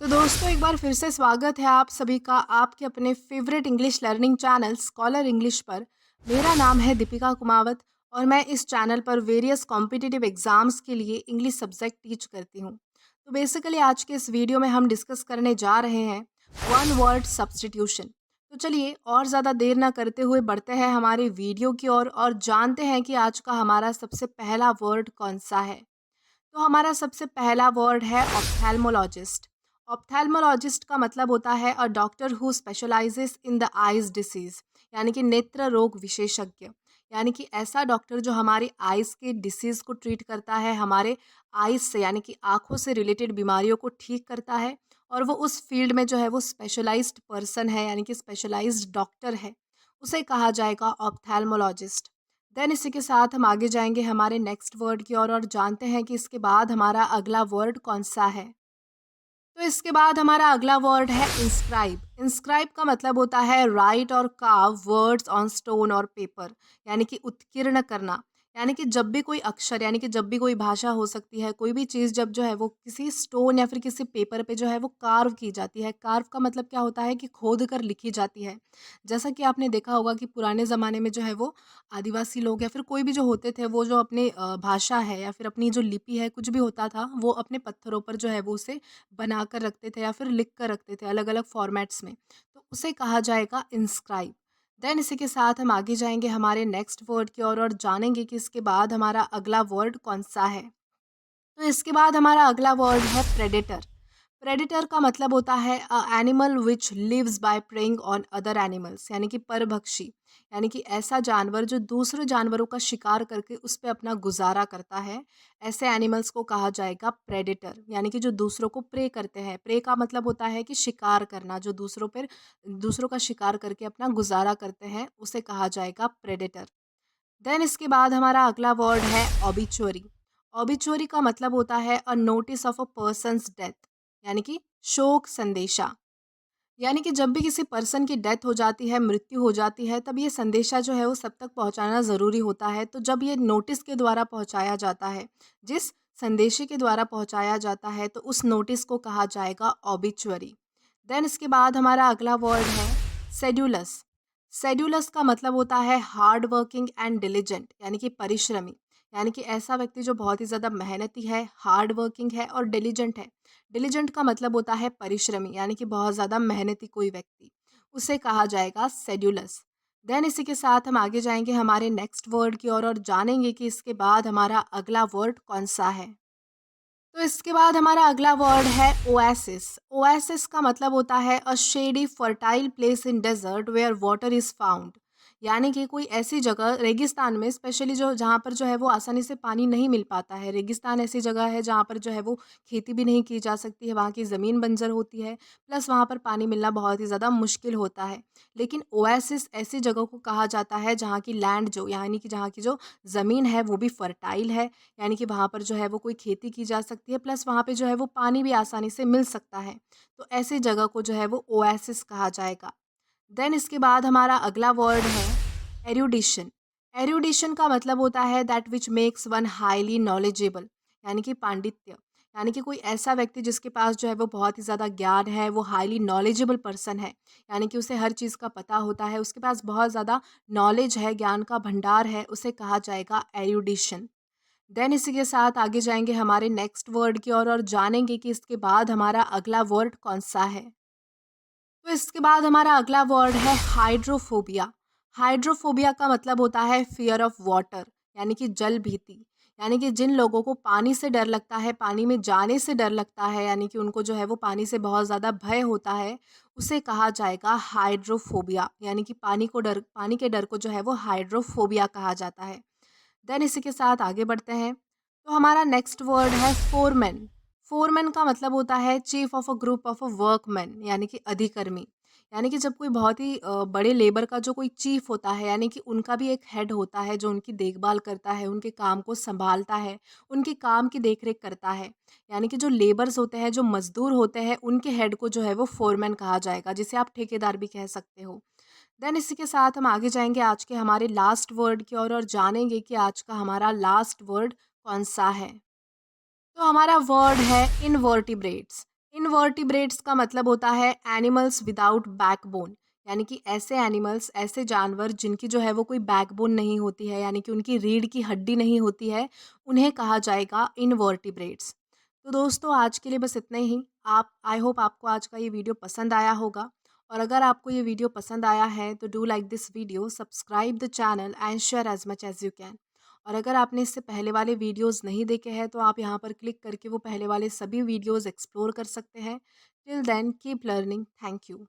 तो दोस्तों एक बार फिर से स्वागत है आप सभी का आपके अपने favourite English learning channel scholar English पर। मेरा नाम है दीपिका कुमावत और मैं इस चैनल पर वेरियस कॉम्पिटिटिव एग्जाम्स के लिए इंग्लिश सब्जेक्ट टीच करती हूँ। तो बेसिकली आज के इस वीडियो में हम डिस्कस करने जा रहे हैं वन वर्ड सब्स्टिट्यूशन। तो चलिए और ज़्यादा देर ना करते हुए बढ़ते हैं हमारे वीडियो की ओर और जानते हैं कि आज का हमारा सबसे पहला वर्ड कौन सा है। तो हमारा सबसे पहला वर्ड है ऑप्थेल्मोलॉजिस्ट। ऑप्थेल्मोलॉजिस्ट का मतलब होता है a doctor who specialises in the eyes disease, यानी कि नेत्र रोग विशेषज्ञ। यानी कि ऐसा डॉक्टर जो हमारी आइज के डिसीज को ट्रीट करता है, हमारे आइज से यानी कि आँखों से रिलेटेड बीमारियों को ठीक करता है। और वो उस फील्ड में जो है वो स्पेशलाइज्ड पर्सन है, यानी कि स्पेशलाइज्ड डॉक्टर है, उसे कहा जाएगा ऑप्थेल्मोलॉजिस्ट। देन इसी के साथ हम आगे जाएंगे हमारे नेक्स्ट वर्ड की ओर और जानते हैं कि इसके बाद हमारा अगला वर्ड कौन सा है। तो इसके बाद हमारा अगला वर्ड है इंस्क्राइब। इंस्क्राइब का मतलब होता है राइट और कार्व वर्ड्स ऑन स्टोन और पेपर, यानी कि उत्कीर्ण करना। यानी कि जब भी कोई अक्षर, यानी कि जब भी कोई भाषा हो सकती है, कोई भी चीज़ जब जो है वो किसी स्टोन या फिर किसी पेपर पे जो है वो कार्व की जाती है। कार्व का मतलब क्या होता है कि खोद कर लिखी जाती है। जैसा कि आपने देखा होगा कि पुराने ज़माने में जो है वो आदिवासी लोग या फिर कोई भी जो होते थे, वो जो अपनी भाषा है या फिर अपनी जो लिपि है, कुछ भी होता था, वो अपने पत्थरों पर जो है वो उसे बना कर रखते थे या फिर लिख कर रखते थे अलग-अलग फॉर्मेट्स में। तो उसे कहा जाएगा इंस्क्राइब। देन इसी के साथ हम आगे जाएँगे हमारे नेक्स्ट वर्ड की ओर और जानेंगे कि इसके बाद हमारा अगला वर्ड कौन-सा है। तो इसके बाद हमारा अगला वर्ड है प्रेडेटर। प्रेडेटर का मतलब होता है a animal which lives by preying on other animals, यानी कि परभक्षी। यानी कि ऐसा जानवर जो दूसरे जानवरों का शिकार करके उस पे अपना गुजारा करता है, ऐसे एनिमल्स को कहा जाएगा प्रेडेटर। यानी कि जो दूसरों को प्रे करते हैं। प्रे का मतलब होता है कि शिकार करना, जो दूसरों का शिकार करके अपना गुजारा करते हैं, उसे कहा जाएगा प्रेडेटर। देन इसके बाद हमारा अगला वर्ड है ऑबिचुअरी। ऑबिचुअरी का मतलब होता है a notice of a persons death, यानी कि शोक संदेशा। यानी कि जब भी किसी पर्सन की डेथ हो जाती है, मृत्यु हो जाती है, तब ये संदेशा जो है वो सब तक पहुंचाना ज़रूरी होता है। तो जब ये नोटिस के द्वारा पहुंचाया जाता है, जिस संदेशे के द्वारा पहुंचाया जाता है, तो उस नोटिस को कहा जाएगा ऑबिचुअरी। देन इसके बाद हमारा अगला वर्ड है सेड्यूलस। सेड्यूलस का मतलब होता है हार्ड वर्किंग एंड डिलीजेंट, यानी कि परिश्रमी। यानी कि ऐसा व्यक्ति जो बहुत ही ज़्यादा मेहनती है, हार्ड वर्किंग है और डिलीजेंट है। डिलीजेंट का मतलब होता है परिश्रमी, यानी कि बहुत ज़्यादा मेहनती कोई व्यक्ति, उसे कहा जाएगा सेड्यूलस। देन इसी के साथ हम आगे जाएंगे हमारे नेक्स्ट वर्ड की ओर और जानेंगे कि इसके बाद हमारा अगला वर्ड कौन सा है। तो इसके बाद हमारा अगला वर्ड है ओएसिस। ओएसिस का मतलब होता है a shady fertile place in desert where water is found. यानी कि कोई ऐसी जगह रेगिस्तान में, स्पेशली जो जहाँ पर जो है वो आसानी से पानी नहीं मिल पाता है। रेगिस्तान ऐसी जगह है जहाँ पर जो है वो खेती भी नहीं की जा सकती है, वहाँ की ज़मीन बंजर होती है, प्लस वहाँ पर पानी मिलना बहुत ही ज़्यादा मुश्किल होता है। लेकिन ओएसिस ऐसी जगह को कहा जाता है जहाँ की लैंड जो, यानी कि जहाँ की जो ज़मीन है वो भी फर्टाइल है, यानी कि वहाँ पर जो है वो कोई खेती की जा सकती है, प्लस वहाँ पे जो है वो पानी भी आसानी से मिल सकता है। तो ऐसी जगह को जो है वो ओएसिस कहा जाएगा। देन इसके बाद हमारा अगला वर्ड है एरुडिशन। एरुडिशन का मतलब होता है that which makes one highly knowledgeable, यानी कि पांडित्य। यानी कि कोई ऐसा व्यक्ति जिसके पास जो है वो बहुत ही ज़्यादा ज्ञान है, वो हाईली नॉलेजेबल पर्सन है, यानी कि उसे हर चीज़ का पता होता है, उसके पास बहुत ज़्यादा नॉलेज है, ज्ञान का भंडार है, उसे कहा जाएगा एरुडिशन। देन इसी के साथ आगे जाएंगे हमारे नेक्स्ट वर्ड की ओर और जानेंगे कि इसके बाद हमारा अगला वर्ड कौन सा है। तो इसके बाद हमारा अगला वर्ड है हाइड्रोफोबिया। हाइड्रोफोबिया का मतलब होता है फियर ऑफ वाटर, यानी कि जल भीति। यानी कि जिन लोगों को पानी से डर लगता है, पानी में जाने से डर लगता है, यानी कि उनको जो है वो पानी से बहुत ज़्यादा भय होता है, उसे कहा जाएगा हाइड्रोफोबिया। यानी कि पानी के डर को जो है वो हाइड्रोफोबिया कहा जाता है। देन इसी के साथ आगे बढ़ते हैं। तो हमारा नेक्स्ट वर्ड है फोरमैन। फोरमैन का मतलब होता है chief of a group of a workman, यानी कि अधिकर्मी। यानी कि जब कोई बहुत ही बड़े लेबर का जो कोई चीफ होता है, यानी कि उनका भी एक हेड होता है जो उनकी देखभाल करता है, उनके काम को संभालता है, उनके काम की देखरेख करता है। यानी कि जो लेबर्स होते हैं, जो मजदूर होते हैं, उनके हेड को जो है वो फोरमैन कहा जाएगा, जिसे आप ठेकेदार भी कह सकते हो। देन इसी के साथ हम आगे जाएँगे आज के हमारे लास्ट वर्ड की ओर और जानेंगे कि आज का हमारा लास्ट वर्ड कौन-सा है। तो हमारा वर्ड है इनवर्टिब्रेट्स। इनवर्टिब्रेट्स का मतलब होता है एनिमल्स विदाउट बैकबोन, यानी कि ऐसे एनिमल्स, ऐसे जानवर जिनकी जो है वो कोई बैकबोन नहीं होती है, यानी कि उनकी रीढ़ की हड्डी नहीं होती है, उन्हें कहा जाएगा इनवर्टिब्रेट्स। तो दोस्तों आज के लिए बस इतना ही। आप आई होप आपको आज का ये वीडियो पसंद आया होगा, और अगर आपको ये वीडियो पसंद आया है तो do like this video, subscribe the channel and share as much as you can. और अगर आपने इससे पहले वाले वीडियोस नहीं देखे हैं तो आप यहाँ पर क्लिक करके वो पहले वाले सभी वीडियोस एक्सप्लोर कर सकते हैं। Till then keep learning. Thank you.